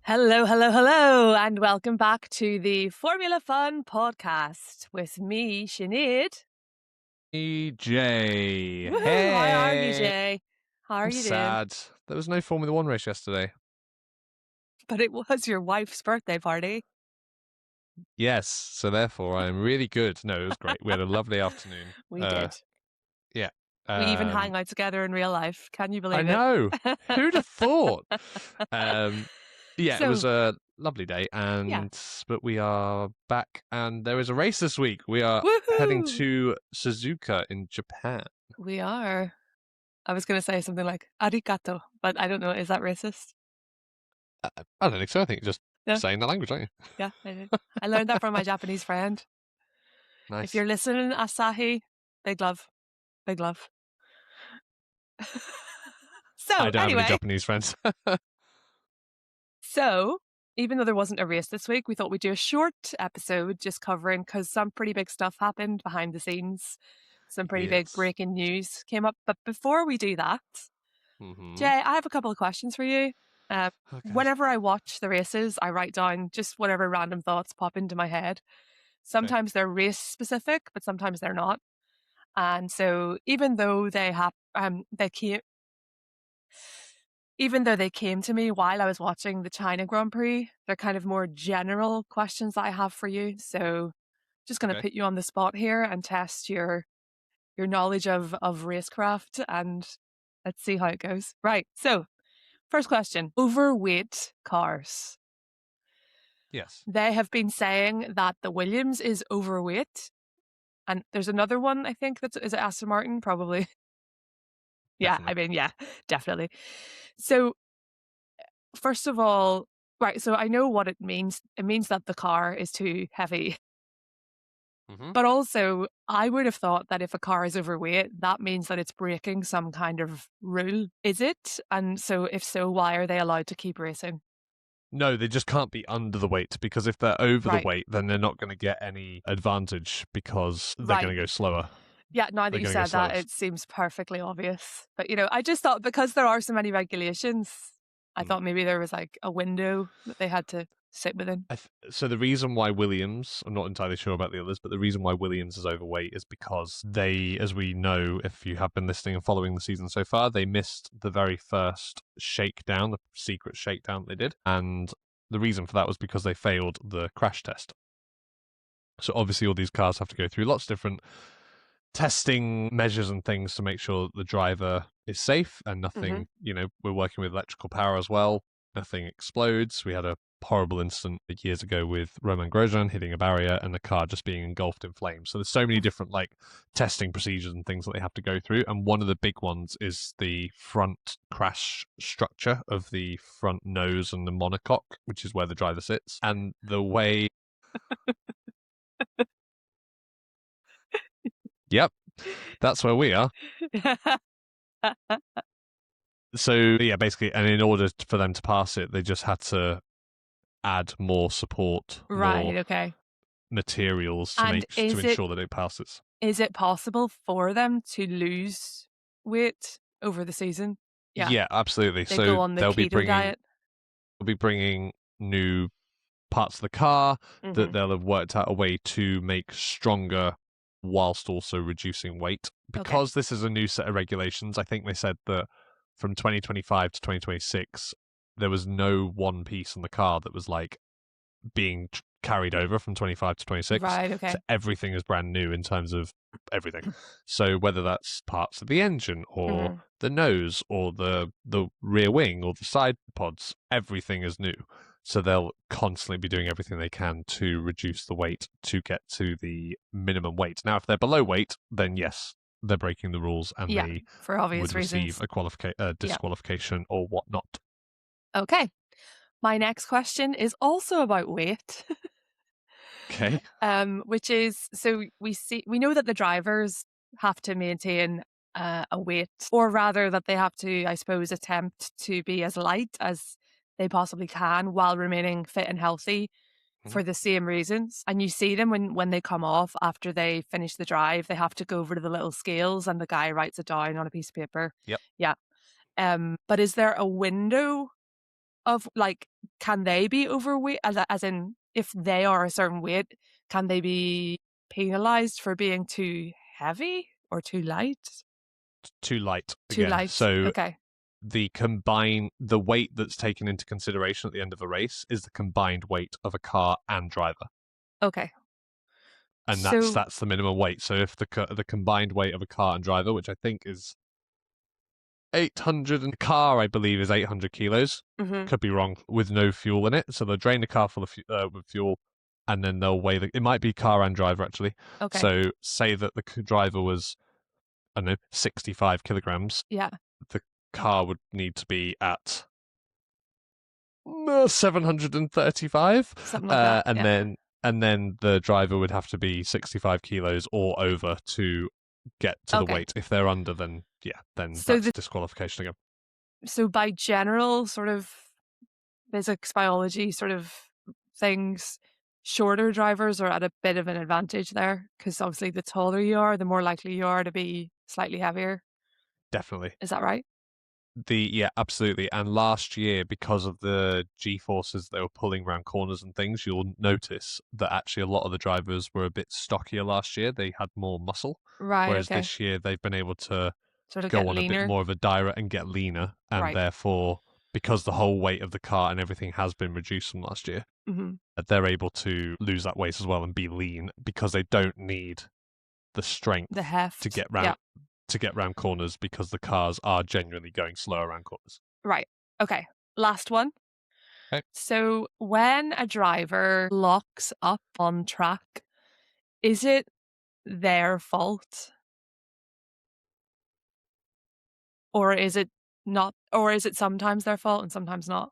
Hello, hello, hello, and welcome back to the Formula Fun podcast with me, Sinéad. EJ. Woohoo! Hey. How are you, Jay? How are I'm you doing? sad. There was no Formula One race yesterday. But it was your wife's birthday party. Yes, so therefore I'm really good. No, it was great. We had a lovely afternoon. We did. Yeah. We even hang out together in real life. Can you believe I know. it? Who'd have thought? Yeah, it was So, a lovely day, but we are back, and there is a race this week. We are heading woohoo! to Suzuka in Japan. We are. I was going to say something like arigato, but I don't know. Is that racist? I don't think so. I think just No. saying the language, aren't you? Yeah, I did. I learned that from my Japanese friend. Nice. If you're listening, Asahi, big love. Big love. So, I don't have anyway. any Japanese friends. So, even though there wasn't a race this week, we thought we'd do a short episode just covering, because some pretty big stuff happened behind the scenes. Some pretty big Yes. breaking news came up. But before we do that, Jay, I have a couple of questions for you. Okay. Whenever I watch the races, I write down just whatever random thoughts pop into my head. Sometimes they're race specific, but sometimes they're not. And so even though they came to me while I was watching the China Grand Prix, they're kind of more general questions that I have for you. So just going to put you on the spot here and test your knowledge of racecraft, and let's see how it goes. Right. So first question, overweight cars. Yes. They have been saying that the Williams is overweight. And there's another one, I think, is it Aston Martin? Probably. Yeah, Definitely. I mean, yeah, definitely. So first of all, right, so I know what it means. It means that the car is too heavy. But also, I would have thought that if a car is overweight, that means that it's breaking some kind of rule. Is it? And so if so, why are they allowed to keep racing? No, they just can't be under the weight, because if they're over the weight, then they're not going to get any advantage because they're going to go slower. Yeah, now that you said that, it seems perfectly obvious. But, I just thought because there are so many regulations, I thought maybe there was like a window that they had to sit within. So the reason why Williams, I'm not entirely sure about the others, but the reason why Williams is overweight is because they, as we know, if you have been listening and following the season so far, they missed the very first shakedown, the secret shakedown they did. And the reason for that was because they failed the crash test. So obviously all these cars have to go through lots of different testing measures and things to make sure that the driver is safe and nothing, we're working with electrical power as well. Nothing explodes. We had a horrible incident years ago with Romain Grosjean hitting a barrier and the car just being engulfed in flames. So there's so many different testing procedures and things that they have to go through. And one of the big ones is the front crash structure of the front nose and the monocoque, which is where the driver sits. And the way... Yep, that's where we are. So, yeah, basically, and in order for them to pass it, they just had to add more support, more materials to ensure that it passes. Is it possible for them to lose weight over the season? Yeah, absolutely. They go on the keto diet. They'll be bringing new parts of the car that they'll have worked out a way to make stronger whilst also reducing weight. Because this is a new set of regulations, I think they said that from 2025 to 2026, there was no one piece on the car that was being carried over from 25 to 26. Right, okay. So everything is brand new in terms of everything. So whether that's parts of the engine or the nose or the rear wing or the side pods, everything is new. So they'll constantly be doing everything they can to reduce the weight to get to the minimum weight. Now, if they're below weight, then yes, they're breaking the rules and they for obvious would reasons. receive a disqualification or whatnot. Okay. My next question is also about weight. Okay. Which is, so we know that the drivers have to maintain a weight, or rather that they have to, I suppose, attempt to be as light as they possibly can while remaining fit and healthy for the same reasons. And you see them when they come off after they finish the drive, they have to go over to the little scales and the guy writes it down on a piece of paper. Yep. Yeah. But is there a window of can they be overweight? As in, if they are a certain weight, can they be penalized for being too heavy or too light? Too light Too again. light. So Okay. the weight that's taken into consideration at the end of a race is the combined weight of a car and driver. Okay. And So, that's the minimum weight. So if the combined weight of a car and driver, which I think is 800, and the car I believe is 800 kilos. mhm, Could be wrong, with no fuel in it. So they'll drain the car full of with fuel, and then they'll weigh it might be car and driver actually. okay. So say that the driver was, I don't know, 65 kilograms. Yeah. The car would need to be at 735, Something like that. and Yeah. then the driver would have to be 65 kilos or over to get to the Okay. weight. If they're under, then then So that's disqualification again. so by general sort of physics, biology sort of things, shorter drivers are at a bit of an advantage there because obviously the taller you are, the more likely you are to be slightly heavier. Definitely. Is that right? Yeah, absolutely. And last year, because of the G forces they were pulling around corners and things, you'll notice that actually a lot of the drivers were a bit stockier last year. They had more muscle, Right. whereas Okay. this year they've been able to Sort of get go on a bit leaner. more of a direct and get leaner, and Right. therefore, because the whole weight of the car and everything has been reduced from last year, Hmm. they're able to lose that weight as well and be lean because they don't need the The strength to heft. get Yeah. round corners because the cars are genuinely going slower around corners. Right. Okay. Last one. Okay. So when a driver locks up on track, is it their fault? Or is it not? Or is it sometimes their fault and sometimes not?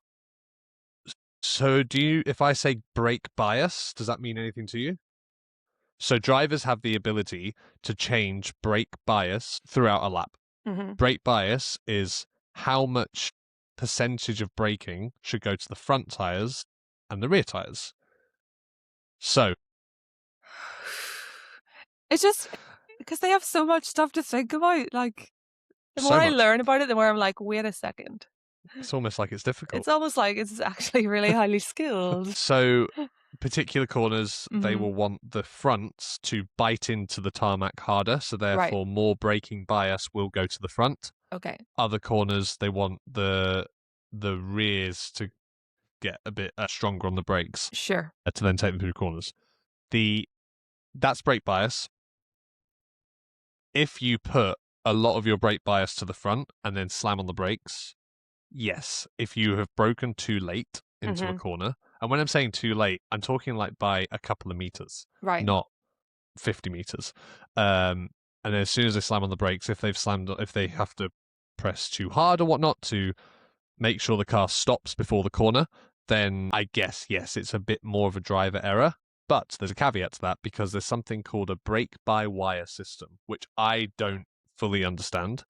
So if I say brake bias, does that mean anything to you? So drivers have the ability to change brake bias throughout a lap. Hmm. Brake bias is how much percentage of braking should go to the front tires and the rear tires. So It's just because they have so much stuff to think about. Like, the more so I much. learn about it, the more I'm like, wait a second. It's almost like it's difficult. It's almost like it's actually really highly skilled. So particular corners, they Hmm. will want the fronts to bite into the tarmac harder, so Right. therefore more braking bias will go to the front. Okay. Other corners, they want the rears to get a bit stronger on the brakes Sure. to then take them through corners. That's brake bias. If you put a lot of your brake bias to the front and then slam on the brakes, yes. If you have broken too late into a Hmm. corner, and when I'm saying too late, I'm talking like by a couple of meters, Right. not 50 meters. And then as soon as they slam on the brakes, if they have to press too hard or whatnot to make sure the car stops before the corner, then I guess, yes, it's a bit more of a driver error. But there's a caveat to that because there's something called a brake-by-wire system, which I don't fully understand.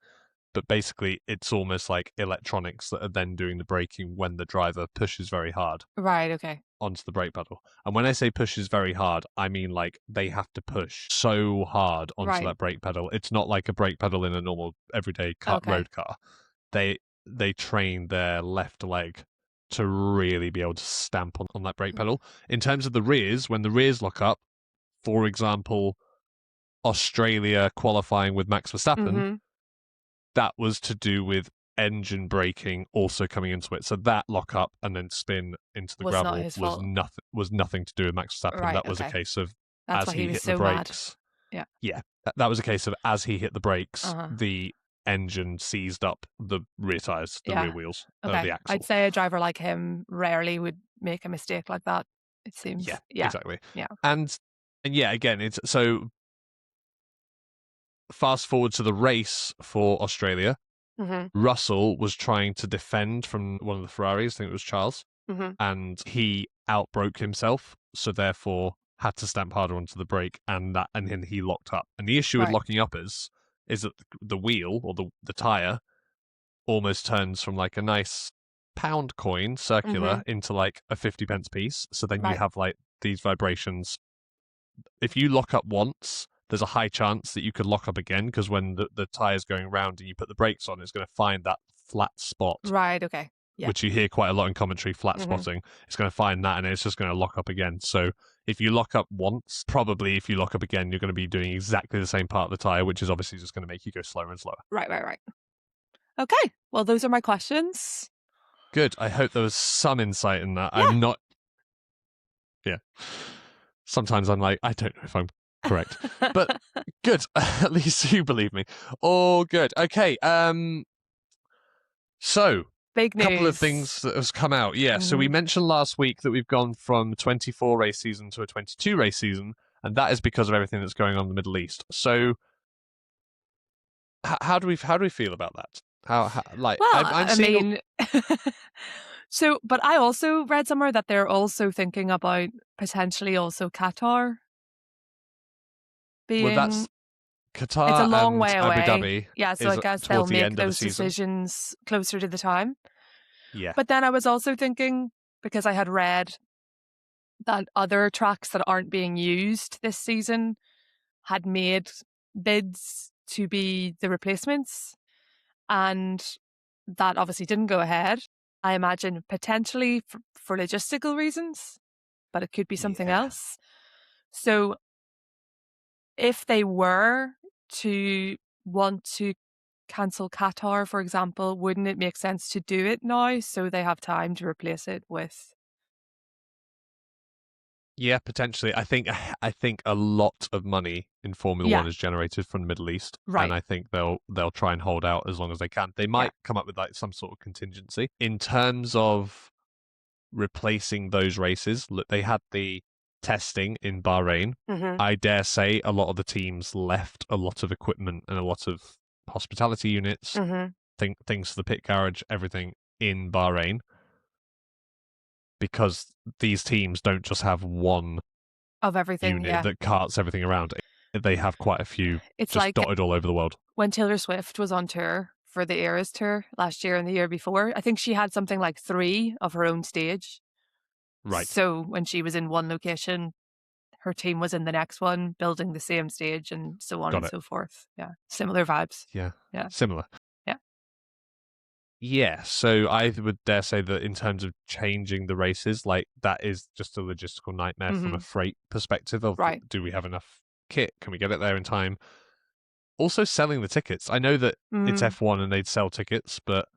But basically, it's almost like electronics that are then doing the braking when the driver pushes very hard Right. Okay. onto the brake pedal. And when I say pushes very hard, I mean like they have to push so hard onto Right. that brake pedal. It's not like a brake pedal in a normal everyday Okay. road car. They train their left leg to really be able to stamp on that brake pedal. In terms of the rears, when the rears lock up, for example, Australia qualifying with Max Verstappen, Hmm. that was to do with engine braking also coming into it. So that lock up and then spin into the Was not gravel his fault. was nothing to do with Max Verstappen. Right. That was a Okay. case of That's as why he he was hit the so mad. brakes. Yeah. Yeah, that was a case of as he hit the brakes, Uh-huh. the engine seized up the rear tires, the rear Yeah. wheels, Okay. the I'd axle. say a driver like him rarely would make a mistake like that. It seems. Yeah, Yeah. exactly. Yeah. And yeah, again, it's so fast forward to the race for Australia. Hmm. Russell was trying to defend from one of the Ferraris, I think it was Charles, Hmm. and he outbroke himself, so therefore had to stamp harder onto the brake, and then he locked up. And the issue with Right. locking up is that the wheel or the tire almost turns from like a nice pound coin circular Hmm. into like a 50p piece. So then you Right. have like these vibrations. If you lock up once, there's a high chance that you could lock up again because when the tire's going around and you put the brakes on, it's going to find that flat spot Right. Okay. Yeah. which you hear quite a lot in commentary, flat Mhm. spotting. It's going to find that and it's just going to lock up again. So if you lock up once, probably if you lock up again, you're going to be doing exactly the same part of the tyre, which is obviously just going to make you go slower and slower. Right. Okay. Well, those are my questions. Good. I hope there was some insight in that. Yeah. I'm not. Yeah. Sometimes I'm like, I don't know if I'm correct, but good. At least you believe me. All good. Okay. So Big a couple of news. things that has come out. Yeah. So we Mhm. mentioned last week that we've gone from 24 race season to a 22 race season, and that is because of everything that's going on in the Middle East. So how do we feel about that? How like Well, I'm I seeing mean, so, but I also read somewhere that they're also thinking about potentially also Qatar well, being. that's It's a Qatar long and way Abu away. Dhabi Yeah, so I is guess they'll towards the make end of the those season. decisions closer to the time. Yeah. But then I was also thinking, because I had read that other tracks that aren't being used this season had made bids to be the replacements, and that obviously didn't go ahead. I imagine potentially for logistical reasons, but it could be something Yeah. else. So if they were to want to cancel Qatar, for example, wouldn't it make sense to do it now so they have time to replace it with? Yeah, potentially. I think a lot of money in Formula Yeah, One is generated from the Middle East, and right. I think they'll try and hold out as long as they can. They Yeah. might come up with like some sort of contingency in terms of replacing those races. Look, they had the testing in Bahrain. Mm-hmm. I dare say a lot of the teams left a lot of equipment and a lot of hospitality units, Mm-hmm. things for the pit garage, everything in Bahrain, because these teams don't just have one Of everything, unit yeah. that carts everything around. They have quite a few It's just like dotted all over the world. when Taylor Swift was on tour for the Eras tour last year and the year before. I think she had something like 3 of her own stage. Right. So when she was in one location, her team was in the next one, building the same stage and so on Got and it. so forth. Yeah. Similar vibes. Yeah. Yeah. Similar. Yeah. Yeah. So I would dare say that in terms of changing the races, like that is just a logistical nightmare from Mm-hmm. a freight perspective of Right. do we have enough kit? Can we get it there in time? Also selling the tickets. I know that it's Mm. F1 and they'd sell tickets, but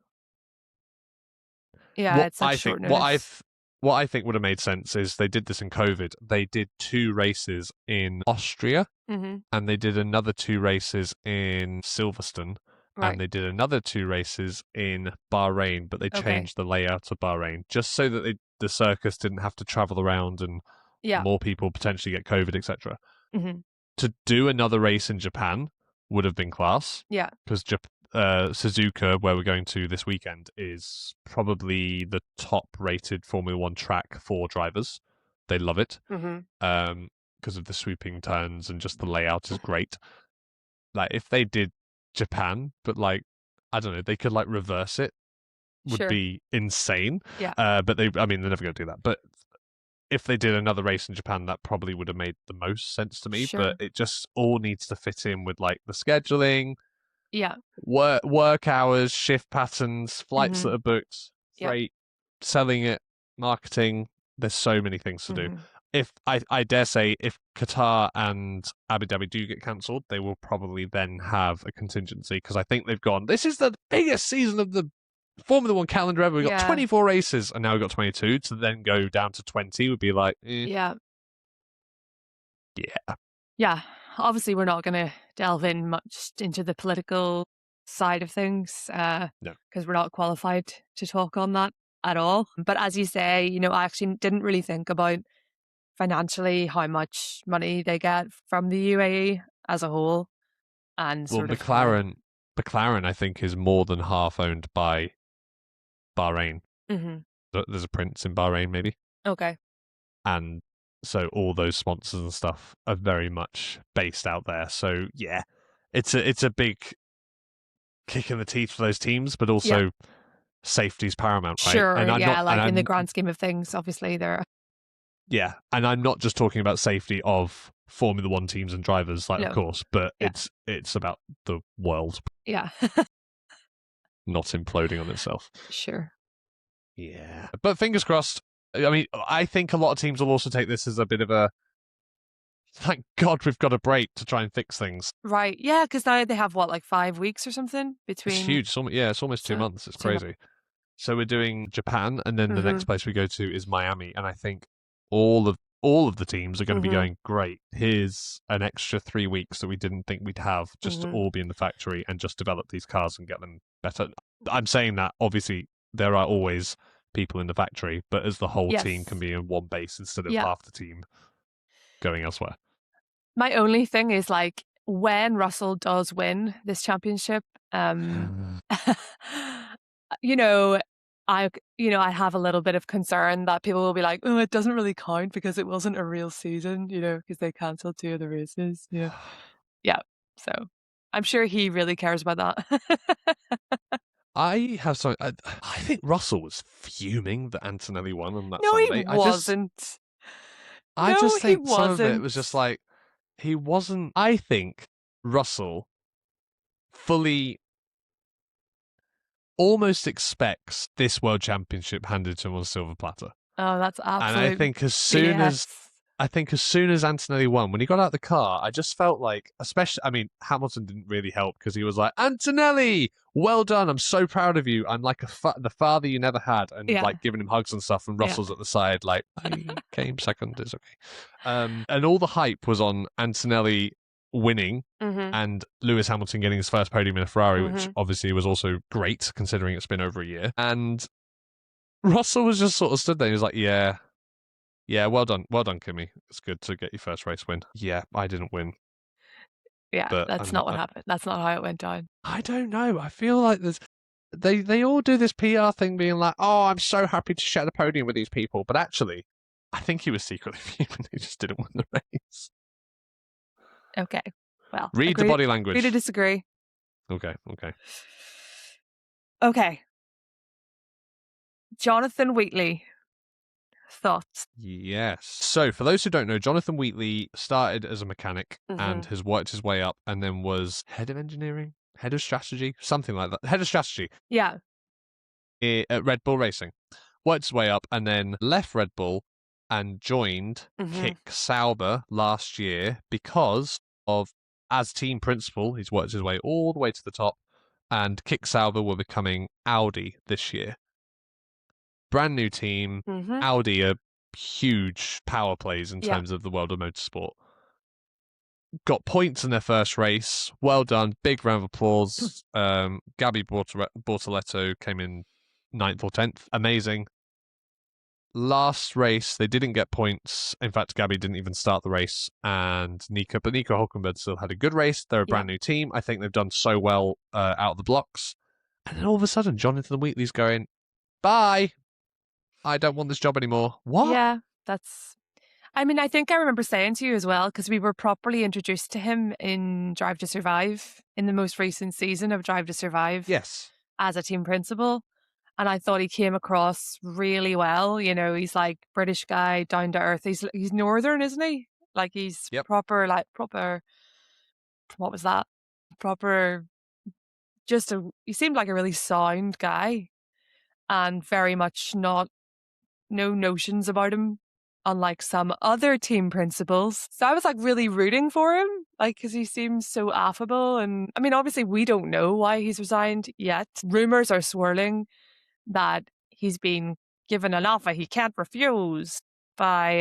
Yeah, what it's such I think short what I notice. th- what I think would have made sense is they did this in COVID. They did 2 races in Austria Mm-hmm. and they did another 2 races in Silverstone, and Right. they did another 2 races in Bahrain, but they Okay. changed the layout of Bahrain just so that the circus didn't have to travel around and Yeah. more people potentially get COVID, etc. Mm-hmm. To do another race in Japan would have been class Yeah. because Suzuka, where we're going to this weekend, is probably the top-rated Formula One track for drivers. They love it Mm-hmm. because of the swooping turns and just the layout is great. Like if they did Japan, but like I don't know, they could like reverse it would Sure. be insane. Yeah. But I mean, they're never going to do that. But if they did another race in Japan, that probably would have made the most sense to me. But Sure. it just all needs to fit in with like the scheduling, Yeah. work hours, shift patterns, flights Mm-hmm. that are booked, Yep. freight, selling it, marketing. There's so many things to do. Mm-hmm. If I dare say, if Qatar and Abu Dhabi do get cancelled, they will probably then have a contingency because I think they've gone. This is the biggest season of the Formula One calendar ever. We've got Yeah. 24 races and now we've got 22. To then go down to 20 would be like, Yeah. yeah, Yeah. Obviously, we're not going to delve in much into the political side of things no, because we're not qualified to talk on that at all. But as you say, I actually didn't really think about financially how much money they get from the UAE as a whole and well, sort of how. McLaren, I think, is more than half owned by Bahrain. Mm-hmm. There's a prince in Bahrain, maybe. Okay. And so all those sponsors and stuff are very much based out there. So yeah, it's a big kick in the teeth for those teams, but Yeah. also safety's paramount, right? Sure. And I'm not, Yeah. and Like in the I'm grand scheme of things, obviously, they're. yeah, and I'm not just talking about safety of Formula One teams and drivers, like of No. course, but Yeah. it's about the world Yeah. not imploding on itself. Sure. Yeah. But fingers crossed. I mean, I think a lot of teams will also take this as a bit of a thank God we've got a break to try and fix things. Right. Yeah, because now they have what, like 5 weeks or something It's between. huge. It's almost 2 months. It's 2 months. crazy. So we're doing Japan, and then the Mm-hmm. next place we go to is Miami, and I think all of the teams are going to be Mm-hmm. going, great, here's an extra 3 weeks that we didn't think we'd have just to Mm-hmm. all be in the factory and just develop these cars and get them better. I'm saying that obviously there are always people in the factory, but as the whole team can Yes. be in one base instead of Yeah. half the team going elsewhere. My only thing is like when Russell does win this championship, you know, I have a little bit of concern that people will be like, oh, it doesn't really count because it wasn't a real season, because they cancelled 2 of the races. Yeah. So I'm sure he really cares about that. I have some. I think Russell was fuming that Antonelli won on that No, he Sunday. wasn't. I No, just he think some of it wasn't. was just like he wasn't. I think Russell fully almost expects this world championship handed to him on a silver platter. Oh, that's And I absolute think as soon as BS. Antonelli won, when he got out of the car, I just felt like, especially, I mean, Hamilton didn't really help because he was like, Antonelli, well done. I'm so proud of you. I'm like the father you never had, and Yeah. like giving him hugs and stuff. And Yeah. Russell's at the side, like, I came second. It's okay. And all the hype was on Antonelli winning Mm-hmm. and Lewis Hamilton getting his first podium in a Ferrari, which Mm-hmm. obviously was also great considering it's been over a year. And Russell was just sort of stood there. He was like, yeah, well done, Kimmy. It's good to get your first race win. Yeah, I didn't win, Yeah, but that's not what happened. That's not how it went down. I don't know. I feel like they all do this PR thing, being like, "Oh, I'm so happy to share the podium with these people," but actually, I think he was secretly fuming. He just didn't win the race. Okay. Well, Read the body language. Agree to disagree. Okay. Okay. Jonathan Wheatley. Thoughts? Yes. So, for those who don't know, Jonathan Wheatley started as a mechanic and has worked his way up and then was head of engineering, head of strategy, something like that. Head of strategy Yeah. at Red Bull Racing. Worked his way up and then left Red Bull and joined Kick Sauber last year because of, as team principal, he's worked his way all the way to the top, and Kick Sauber were becoming Audi this year. Brand new team. Audi are huge power plays in terms of the world of motorsport. Got points in their first race. Well done. Big round of applause. Gabby Bortoletto came in 9th or 10th. Amazing. Last race, they didn't get points. In fact, Gabby didn't even start the race, and Nico Hulkenberg still had a good race. They're a brand new team. I think they've done so well out of the blocks. And then all of a sudden, Jonathan Wheatley's going, bye. I don't want this job anymore. What? Yeah, I mean, I think I remember saying to you as well, because we were properly introduced to him in Drive to Survive, in the most recent season of Drive to Survive. Yes. As a team principal. And I thought he came across really well. He's like British guy, down to earth. He's northern, isn't he? Like he's proper, what was that? Proper, he seemed like a really sound guy and very much no notions about him, unlike some other team principals. So I was like really rooting for him, like, because he seems so affable. And I mean, obviously we don't know why he's resigned yet. Rumors are swirling that he's been given an offer he can't refuse by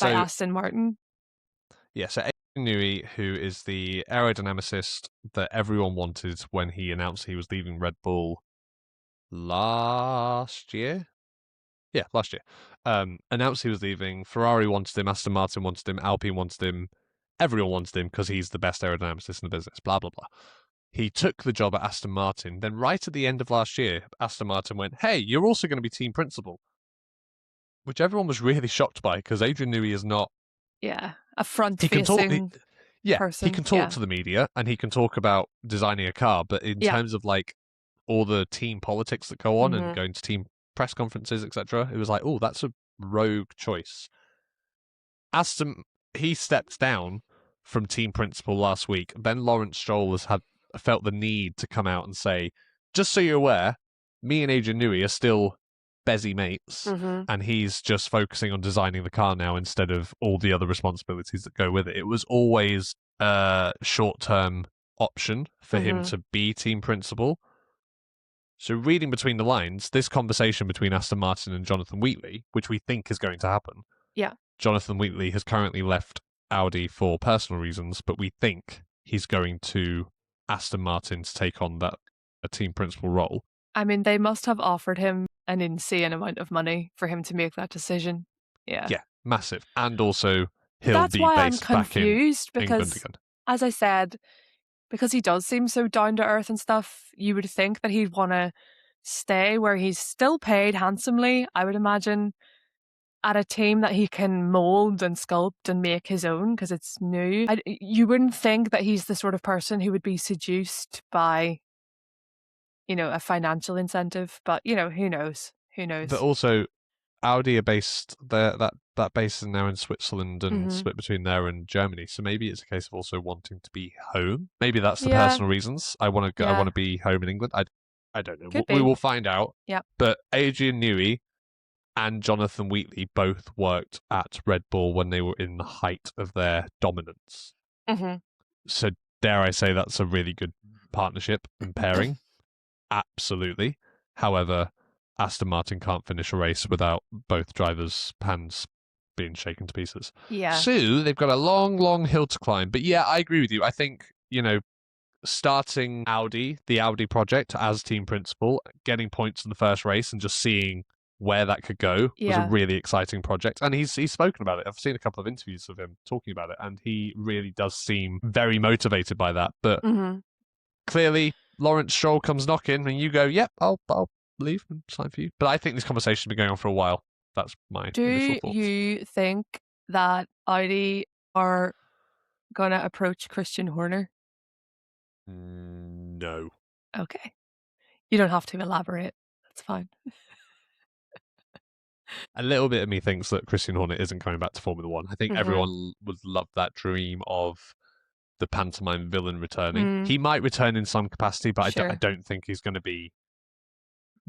Aston Martin. Yeah, so Adrian Newey, who is the aerodynamicist that everyone wanted when he announced he was leaving Red Bull last year. Yeah, last year. Announced he was leaving. Ferrari wanted him, Aston Martin wanted him, Alpine wanted him, everyone wanted him because he's the best aerodynamicist in the business, blah, blah, blah. He took the job at Aston Martin. Then right at the end of last year, Aston Martin went, hey, you're also going to be team principal. Which everyone was really shocked by because Adrian Newey is not... Yeah, a front-facing person. He can talk to the media and he can talk about designing a car, but in terms of like all the team politics that go on and going to team press conferences, etc., it was like, oh, that's a rogue choice. He stepped down from team principal last week. Then Lawrence Stroll has felt the need to come out and say, just so you're aware, me and Adrian Newey are still busy mates, Mm-hmm. and he's just focusing on designing the car now instead of all the other responsibilities that go with it. It was always a short-term option for him Mm-hmm. to be team principal. So reading between the lines, this conversation between Aston Martin and Jonathan Wheatley, which we think is going to happen, Yeah. Jonathan Wheatley has currently left Audi for personal reasons, but we think he's going to Aston Martin to take on a team principal role. I mean, they must have offered him an insane amount of money for him to make that decision. Yeah. Yeah, massive. And also, But he'll that's be why I'm based back in confused England because, again. as I said, because he does seem so down to earth and stuff, you would think that he'd want to stay where he's still paid handsomely, I would imagine, at a team that he can mold and sculpt and make his own because it's new. You wouldn't think that he's the sort of person who would be seduced by, a financial incentive, but, who knows? Who But knows? also, Audi are based there. That base is now in Switzerland and Mm-hmm. split between there and Germany. So maybe it's a case of also wanting to be home. Maybe that's the Yeah, personal reasons. I want to. I want yeah, to be home in England. I don't know. could We be. will find out. Yeah. But Adrian Newey and Jonathan Wheatley both worked at Red Bull when they were in the height of their dominance. Mm-hmm. So dare I say that's a really good partnership and pairing. Absolutely. However, Aston Martin can't finish a race without both drivers' hands being shaken to pieces. Yeah. So they've got a long, long hill to climb. But yeah, I agree with you. I think, starting the Audi project as team principal, getting points in the first race and just seeing where that could go was a Yeah. really exciting project. And he's spoken about it. I've seen a couple of interviews of him talking about it, and he really does seem very motivated by that. But Mm-hmm. clearly, Lawrence Stroll comes knocking, and you go, "Yep, I'll leave and sign for you." But I think this conversation's been going on for a while. That's my initial Do thoughts. you think that Audi are going to approach Christian Horner? No. Okay. You don't have to elaborate. That's fine. A little bit of me thinks that Christian Horner isn't coming back to Formula One. I think Mm-hmm. everyone would love that dream of the pantomime villain returning. Mm. He might return in some capacity, but Sure. I don't think he's going to be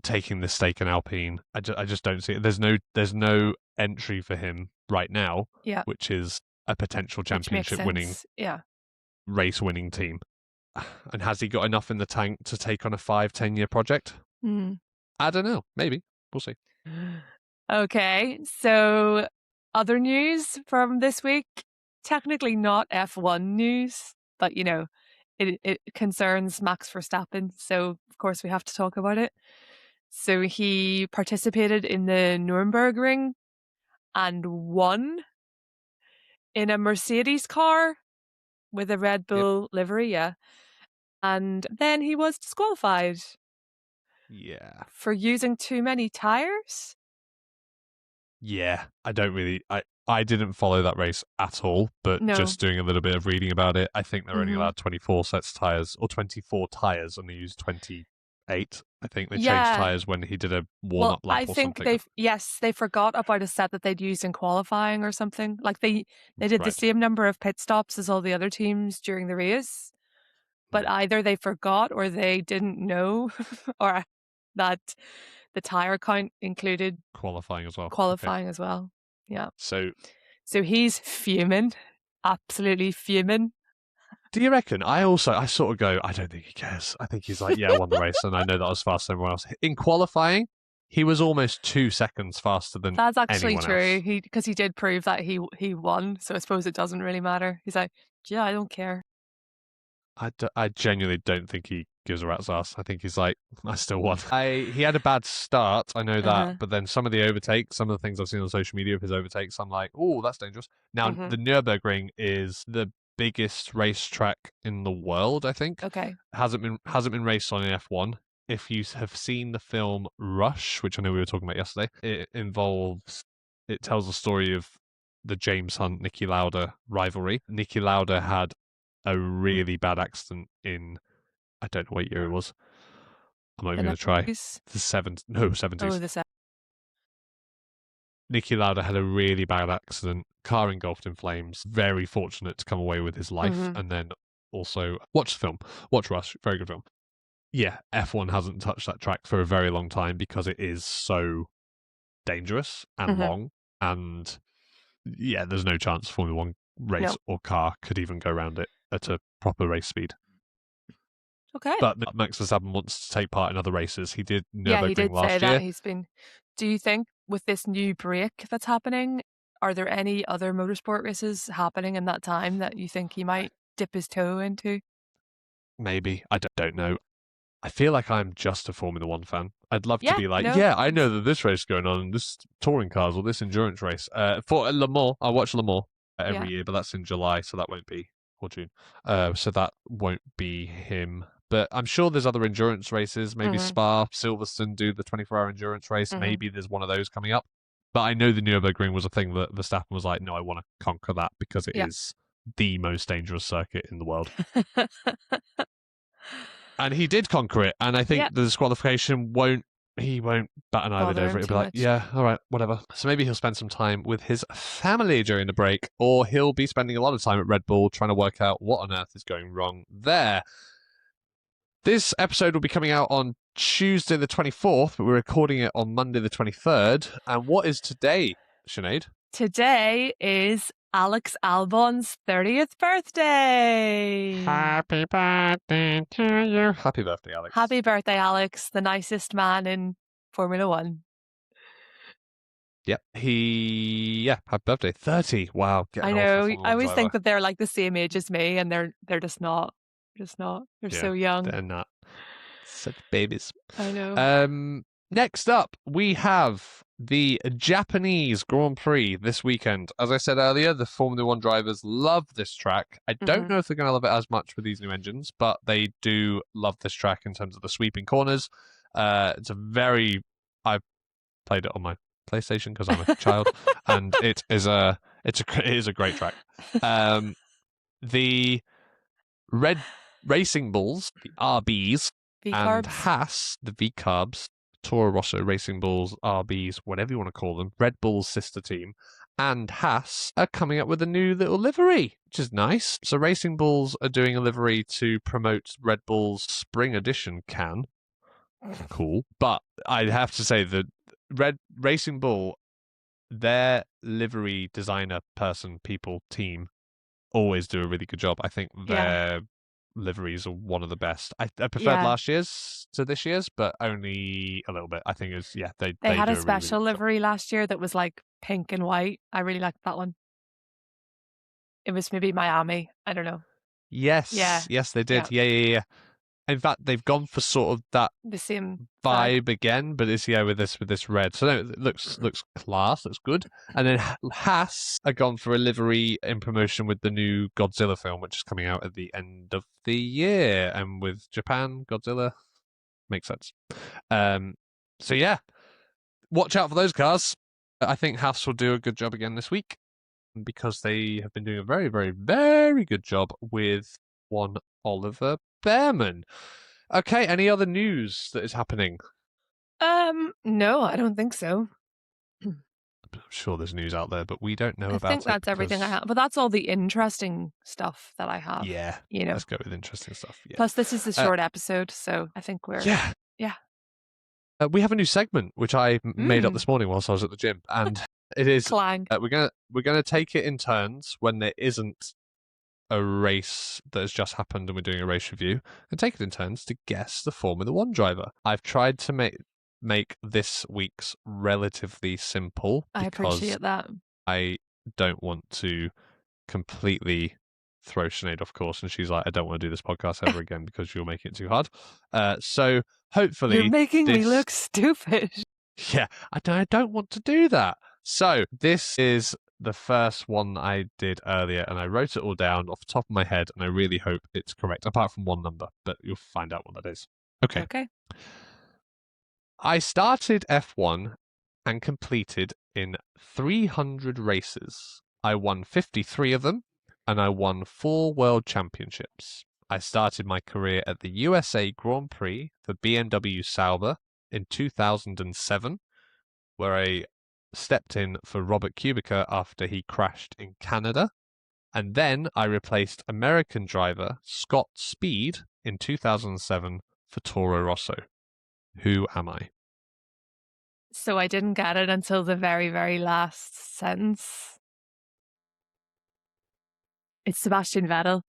taking the stake in Alpine. I just don't see it. There's no entry for him right now, Yeah. which is a potential Which makes championship winning, sense. Yeah. race winning team. And has he got enough in the tank to take on a 5-10 year project? Mm. I don't know. Maybe. We'll see. Okay. So, other news from this week, technically not F1 news, but it concerns Max Verstappen. So, of course, we have to talk about it. So, he participated in the Nurburgring and won in a Mercedes car with a Red Bull livery, yeah. And then he was disqualified. Yeah. For using too many tires? Yeah. I didn't follow that race at all, but No. just doing a little bit of reading about it, I think they're only Mhm. allowed 24 sets of tyres, or 24 tyres, and they used 28. I think they changed Yeah. tyres when he did a warm-up lap I or think something. they forgot about a set that they'd used in qualifying or something. Like they did the Right. same number of pit stops as all the other teams during the race, but either they forgot or they didn't know or that the tire count included Qualifying as well. qualifying as well. Yeah. So So he's fuming, absolutely fuming. do you reckon? I sort of go, I don't think he cares. I think he's like, yeah, I won the race, and I know that I was faster than everyone else. In qualifying, he was almost 2 seconds faster than That's actually anyone true. else. Because he did prove that he won. So I suppose it doesn't really matter. He's like, yeah, I don't care. I genuinely don't think he gives a rat's ass. I think he's like, I still won. He had a bad start, I know that, Uh-huh. but then some of the overtakes, some of the things I've seen on social media of his overtakes, I'm like, oh, that's dangerous. Now, Mhm. the Nurburgring is the biggest racetrack in the world, I think. Okay. Hasn't been raced on in F1. If you have seen the film Rush, which I know we were talking about yesterday, it tells the story of the James Hunt Niki Lauda rivalry. Niki Lauda had a really bad accident in, I don't know what year it was. I'm not even going to try. The 70s. Oh, the Niki Lauda had a really bad accident. Car engulfed in flames. Very fortunate to come away with his life. Mhm. And then also watch the film. Watch Rush. Very good film. Yeah, F1 hasn't touched that track for a very long time because it is so dangerous and long, and yeah, there's no chance Formula One race or car could even go around it at a proper race speed. Okay. But Max Verstappen wants to take part in other races. He did Nurburgring Yeah, he did say last that. year. Do you think with this new break that's happening, are there any other motorsport races happening in that time that you think he might dip his toe into? Maybe. I don't know. I feel like I'm just a Formula One fan. I'd love to Yeah, be like, no. yeah, I know that this race is going on, this touring cars or this endurance race. For Le Mans, I watch Le Mans every year, but that's in July, so that won't be, or June. So that won't be him. But I'm sure there's other endurance races. Maybe Spa, Silverstone do the 24-hour endurance race. Maybe there's one of those coming up. But I know the Nürburgring was a thing that Verstappen was like, no, I want to conquer that because it is the most dangerous circuit in the world. And he did conquer it, and I think the disqualification he won't bat an eyelid over it. He'll be like, yeah, all right, whatever. So maybe he'll spend some time with his family during the break, or he'll be spending a lot of time at Red Bull trying to work out what on earth is going wrong there. This episode will be coming out on Tuesday the 24th, but we're recording it on Monday the 23rd. And what is today, Sinead? Today is Alex Albon's 30th birthday. Happy birthday to you. Happy birthday, Alex. Happy birthday, Alex, the nicest man in Formula One. Yep. Happy birthday. 30. Wow. I know. I always think that they're like the same age as me, and they're just not. They're so young. They're not. Such babies. I know. Next up, we have the Japanese Grand Prix this weekend. As I said earlier, the Formula One drivers love this track. I don't know if they're going to love it as much with these new engines, but they do love this track in terms of the sweeping corners. I've played it on my PlayStation because I'm a child, and it is a great track. The Red Racing Bulls, the RBs, and Haas, the V-Carbs, Toro Rosso Racing Bulls, RBs, whatever you want to call them, Red Bull's sister team, and Haas are coming up with a new little livery, which is nice. So Racing Bulls are doing a livery to promote Red Bull's Spring Edition can. Cool. But I have to say that Racing Bull, their livery designer team, always do a really good job. I think their liveries are one of the best. I preferred last year's to this year's, but only a little bit. I think they had do a special really livery last year that was like pink and white. I really liked that one. It was maybe Miami. I don't know. Yes, they did. Yeah. In fact, they've gone for sort of that the same vibe again, but it's with this red. So no, it looks class, looks good. And then Haas are gone for a livery in promotion with the new Godzilla film, which is coming out at the end of the year. And with Japan, Godzilla makes sense. So yeah, watch out for those cars. I think Haas will do a good job again this week because they have been doing a very, very, very good job with one Oliver Behrman. Okay, any other news that is happening? No, I don't think so. I'm sure there's news out there, but we don't know about it. I think that's everything I have. But that's all the interesting stuff that I have. Yeah. Let's go with interesting stuff. Yeah. Plus, this is a short episode, so I think we're... Yeah. We have a new segment, which I made up this morning whilst I was at the gym. And it is... Clang. We're gonna take it in turns when there isn't a race that has just happened and we're doing a race review, and take it in turns to guess the Formula One driver. I've tried to make this week's relatively simple. I appreciate that. I don't want to completely throw Sinead off course, and she's like, I don't want to do this podcast ever again because you're making it too hard. So hopefully... You're making me look stupid. Yeah, I don't want to do that. So this is the first one I did earlier, and I wrote it all down off the top of my head, and I really hope it's correct, apart from one number, but you'll find out what that is. Okay. I started F1 and completed in 300 races. I won 53 of them, and I won 4 World Championships. I started my career at the USA Grand Prix for BMW Sauber in 2007, where I stepped in for Robert Kubica after he crashed in Canada. And then I replaced American driver Scott Speed in 2007 for Toro Rosso. Who am I? so I didn't get it until the very, very last sentence. It's Sebastian Vettel.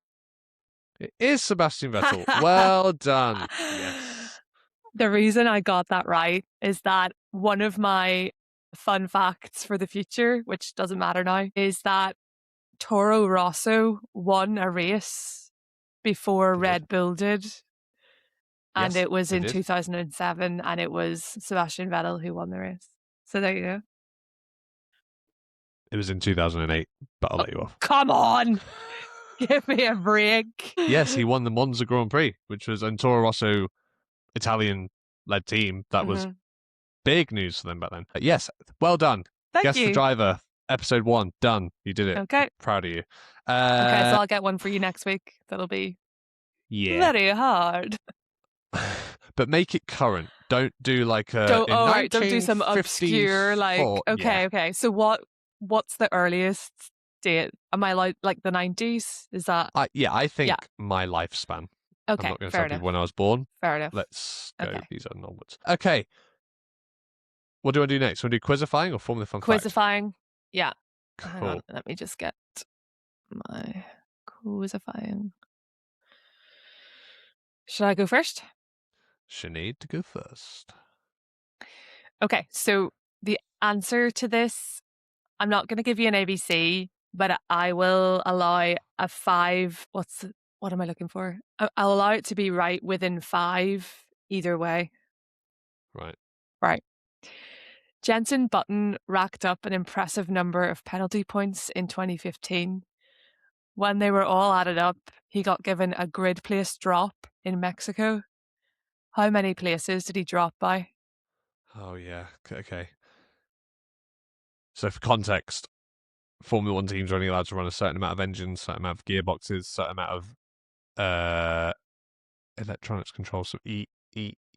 It is Sebastian Vettel. Well done. Yes. The reason I got that right is that one of my fun facts for the future, which doesn't matter now, is that Toro Rosso won a race before Red Bull did. And Yes, it was they in did. 2007, and it was Sebastian Vettel who won the race. So there you go. It was in 2008, but I'll let you off. Come on! Give me a break. Yes, he won the Monza Grand Prix, which was a Toro Rosso Italian-led team. That was big news for them back then. Yes, well done. Thank Guess you. the driver, episode 1, done. You did it. Okay. Proud of you. Okay, so I'll get one for you next week. That'll be very hard. But make it current. Don't do like a. Don't do some obscure okay. So what's the earliest date? Am I like the 90s? Is that? I think my lifespan. Okay, I'm not going to tell people when I was born. Fair enough. Let's go. These are onwards. Okay. What do you want to do next? Want to do quizifying or Formula Fun Facts? Quizifying. Yeah. Cool. Hang on, let me just get my quizifying. Should I go first? Sinead to go first. Okay, so the answer to this, I'm not going to give you an ABC, but I will allow a 5. What am I looking for? I'll allow it to be right within 5 either way. Right. Jenson Button racked up an impressive number of penalty points in 2015. When they were all added up, he got given a grid place drop in Mexico. How many places did he drop by? Oh, yeah. Okay. So for context, Formula 1 teams are only allowed to run a certain amount of engines, certain amount of gearboxes, certain amount of electronics controls. So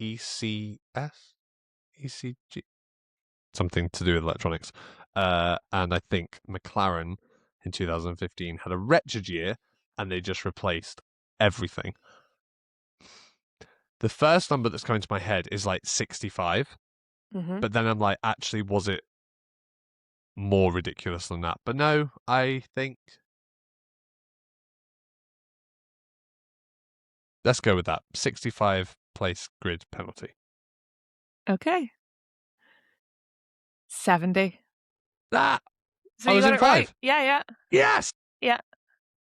ECS? ECG? Something to do with electronics. And I think McLaren in 2015 had a wretched year and they just replaced everything. The first number that's coming to my head is like 65. But then I'm like, actually, was it more ridiculous than that? But no, I think... Let's go with that. 65 place grid penalty. Okay. 70. Ah! So I was in 5. Right. Yeah. Yes! Yeah.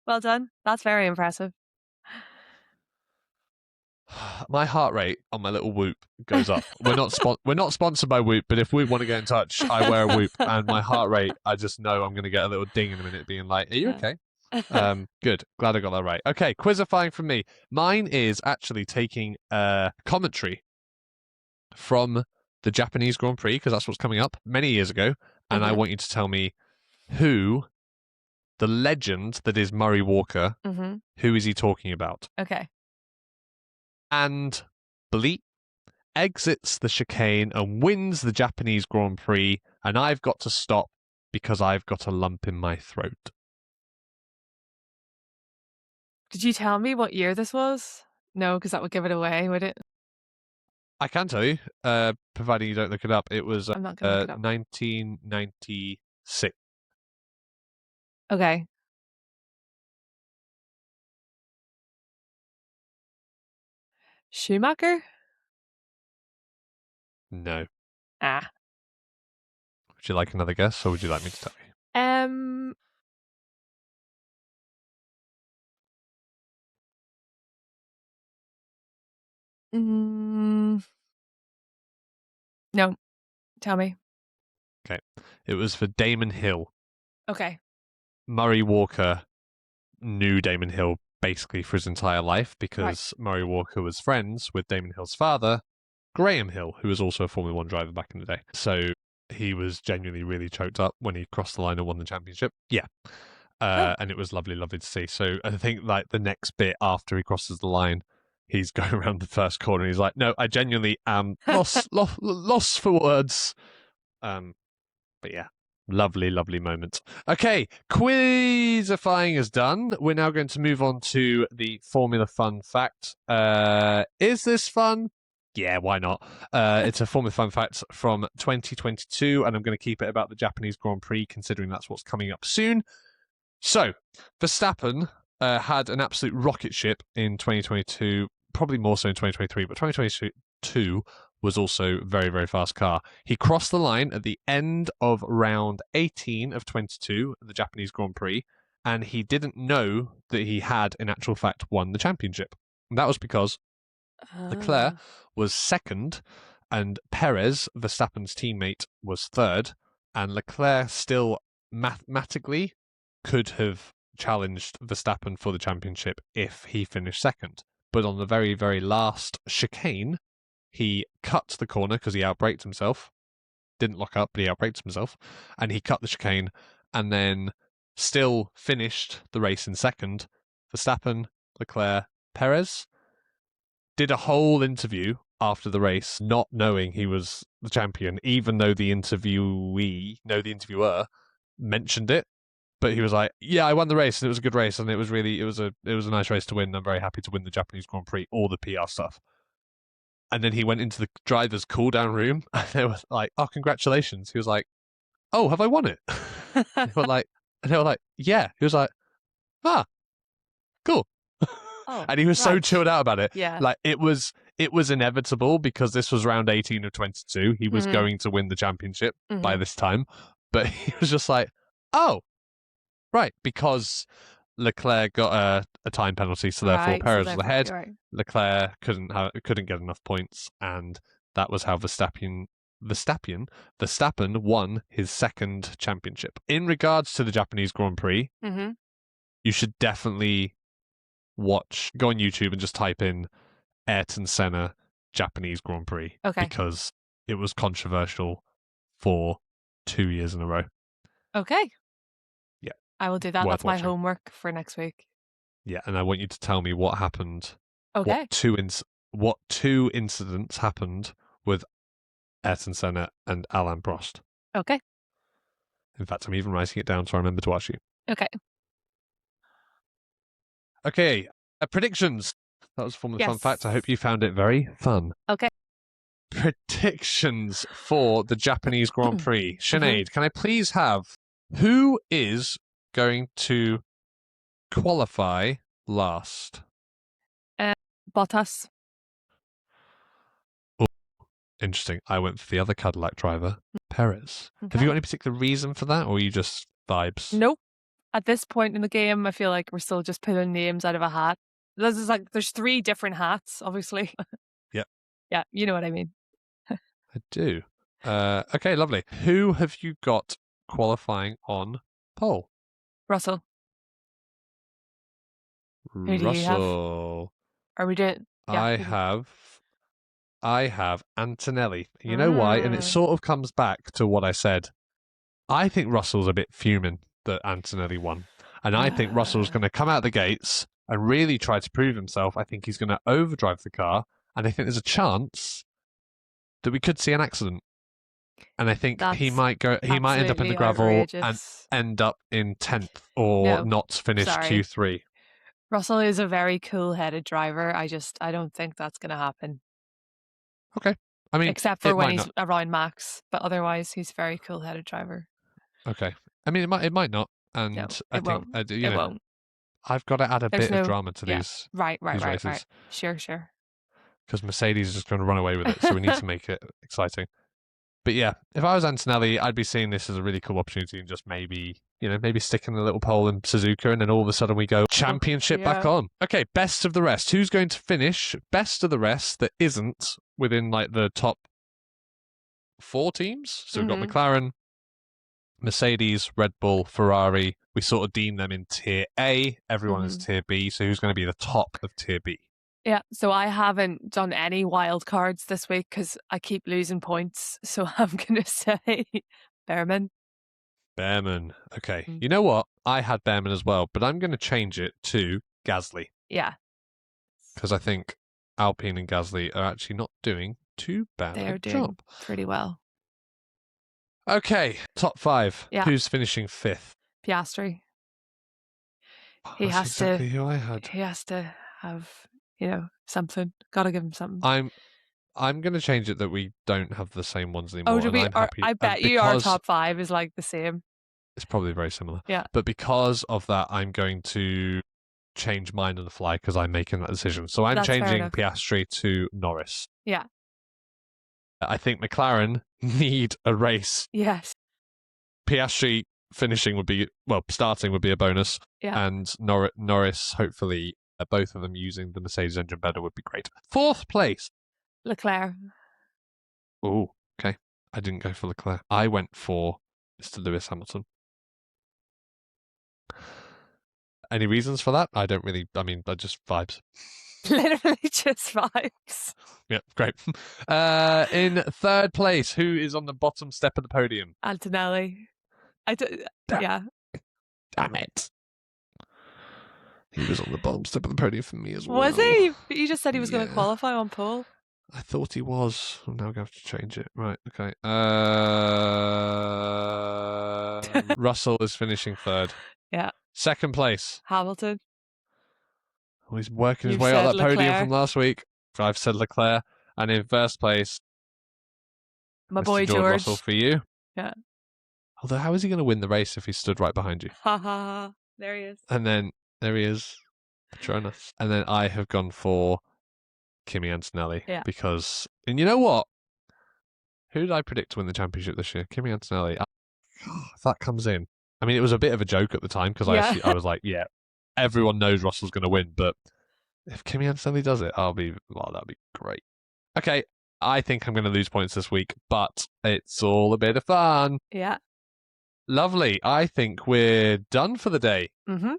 Well done. That's very impressive. My heart rate on my little Whoop goes up. We're not sponsored by Whoop, but if Whoop want to get in touch, I wear a Whoop, and my heart rate, I just know I'm going to get a little ding in a minute, being like, "Are you okay?" Good. Glad I got that right. Okay, quizifying from me. Mine is actually taking commentary from the Japanese Grand Prix, because that's what's coming up many years ago, and I want you to tell me who the legend that is Murray Walker, who is he talking about? Okay. And Bleep exits the chicane and wins the Japanese Grand Prix, and I've got to stop because I've got a lump in my throat. Did you tell me what year this was? No, because that would give it away, would it? I can tell you, providing you don't look it up. It was I'm not gonna look it up. 1996. Okay. Schumacher? No. Ah. Would you like another guess, or would you like me to tell you? No. Tell me. Okay. It was for Damon Hill. Okay. Murray Walker knew Damon Hill basically for his entire life because Murray Walker was friends with Damon Hill's father, Graham Hill, who was also a Formula 1 driver back in the day. So he was genuinely really choked up when he crossed the line and won the championship. Yeah. And it was lovely, lovely to see. So I think like the next bit after he crosses the line, he's going around the first corner and he's like, no, I genuinely am lost for words. But yeah, lovely, lovely moment. Okay, quizifying is done. We're now going to move on to the Formula Fun Fact. Is this fun? Yeah, why not? It's a form of fun fact from 2022, and I'm going to keep it about the Japanese Grand Prix, considering that's what's coming up soon. So, Verstappen had an absolute rocket ship in 2022, probably more so in 2023, but 2022 was also very, very fast car. He crossed the line at the end of round 18 of 22, the Japanese Grand Prix, and he didn't know that he had, in actual fact, won the championship. And that was because Leclerc was second, and Perez, Verstappen's teammate, was third, and Leclerc still mathematically could have challenged Verstappen for the championship if he finished second. But on the very, very last chicane, he cut the corner because he outbraked himself. Didn't lock up, but he outbraked himself, and he cut the chicane, and then still finished the race in second. Verstappen, Leclerc, Perez did a whole interview after the race, not knowing he was the champion, even though the interviewer mentioned it. But he was like, "Yeah, I won the race, and it was a good race, and it was a nice race to win. I'm very happy to win the Japanese Grand Prix." All the PR stuff. And then he went into the driver's cool down room, and they were like, "Oh, congratulations!" He was like, "Oh, have I won it?" they were like, "Yeah." He was like, "Ah, cool." And he was so chilled out about it. Yeah. Like it was inevitable because this was round 18 of 22. He was going to win the championship by this time, but he was just like, "Oh, right," because Leclerc got a time penalty, so therefore Perez was ahead. Right. Leclerc couldn't get enough points, and that was how Verstappen won his second championship. In regards to the Japanese Grand Prix, you should definitely go on YouTube and just type in Ayrton Senna Japanese Grand Prix, because it was controversial for 2 years in a row. Okay. Yeah. I will do that. That's my homework for next week. Yeah, and I want you to tell me what happened. Okay. What two incidents happened with Ayrton Senna and Alain Prost. Okay. In fact, I'm even writing it down so I remember to ask you. Okay. Okay, predictions. That was from the fun fact. I hope you found it very fun. Okay. Predictions for the Japanese Grand Prix. Sinead, can I please have who is going to qualify last? Bottas. Oh, interesting. I went for the other Cadillac driver, Perez. Okay. Have you got any particular reason for that, or are you just vibes? Nope. At this point in the game, I feel like we're still just pulling names out of a hat. There's 3 different hats, obviously. Yeah. Yeah, you know what I mean. I do. Okay, lovely. Who have you got qualifying on pole? Russell. Who do you have? Are we doing? Yeah, I have Antonelli. You know why? And it sort of comes back to what I said. I think Russell's a bit fuming that Antonelli won. And I think Russell's going to come out the gates and really try to prove himself. I think he's going to overdrive the car. And I think there's a chance that we could see an accident. And I think he might end up in the gravel and end up in 10th or not finish Q3. Russell is a very cool-headed driver. I don't think that's going to happen. Okay. I mean, except for when he's around Max, but otherwise he's a very cool-headed driver. Okay. I mean, it might not, and no, I think it won't. I've got to add a bit of drama to these. Right. Races. Sure. Because Mercedes is just going to run away with it, so we need to make it exciting. But yeah, if I was Antonelli, I'd be seeing this as a really cool opportunity and just maybe sticking a little pole in Suzuka, and then all of a sudden we go championship back on. Okay, best of the rest. Who's going to finish best of the rest that isn't within like the top 4 teams? So we've got McLaren, Mercedes, Red Bull, Ferrari. We sort of deem them in tier A. Everyone is tier B. So who's going to be the top of tier B? Yeah, so I haven't done any wild cards this week because I keep losing points. So I'm going to say Behrman. Okay. You know what? I had Behrman as well, but I'm going to change it to Gasly. Yeah. Because I think Alpine and Gasly are actually not doing too bad a job. They're doing pretty well. Okay, top 5. Yeah. Who's finishing 5th? Piastri. That's exactly who I had. He has to have, something. Got to give him something. I'm going to change it that we don't have the same ones anymore. Oh, do we? I'm happy. I bet you our top 5 is like the same. It's probably very similar. Yeah. But because of that, I'm going to change mine on the fly because I'm making that decision. So I'm changing Piastri to Norris. Yeah. I think McLaren need a race. Yes. Piastri starting would be a bonus. Yeah. And Norris, hopefully, both of them using the Mercedes engine better would be great. 4th place. Leclerc. Oh, okay. I didn't go for Leclerc. I went for Mr. Lewis Hamilton. Any reasons for that? I just vibes. Literally just vibes. Yeah, great. In 3rd place, who is on the bottom step of the podium? Antonelli. Yeah. Damn it. He was on the bottom step of the podium for me as well. Was he? But you just said he was going to qualify on pole. I thought he was. I'm now going to have to change it. Right, okay. Russell is finishing 3rd. Yeah. 2nd place. Hamilton. Oh, he's working his way up that podium from last week. I've said Leclerc. And in 1st place, my Mr. boy George Russell for you. Yeah. Although, how is he going to win the race if he stood right behind you? Ha ha ha. There he is. And then, there he is. Patronus. And then I have gone for Kimi Antonelli. Yeah. Because, and you know what? Who did I predict to win the championship this year? Kimi Antonelli. If that comes in. I mean, it was a bit of a joke at the time because I was like, yeah, everyone knows Russell's going to win. But if Kimi Antonelli does it, that'd be great. Okay, I think I'm going to lose points this week, but it's all a bit of fun. Yeah. Lovely. I think we're done for the day. Mm-hmm.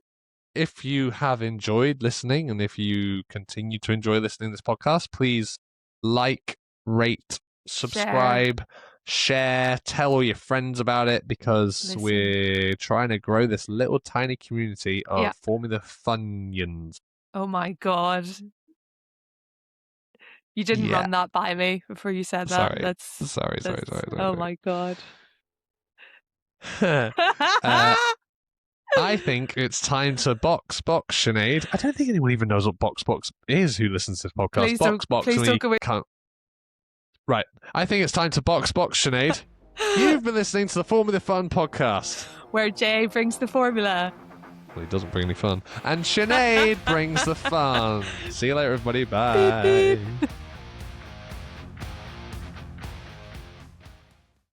If you have enjoyed listening and if you continue to enjoy listening to this podcast, please like, rate, subscribe, share, tell all your friends about it because we're trying to grow this little tiny community of Formula Funyuns. Oh my God. You didn't run that by me before you said that. Sorry. Oh my God. I think it's time to box, Sinead. I don't think anyone even knows what box is who listens to this podcast. Please don't go away. Right. I think it's time to box, Sinead. You've been listening to the Formula Fun podcast. Where Jay brings the formula. Well, he doesn't bring any fun. And Sinead brings the fun. See you later, everybody. Bye.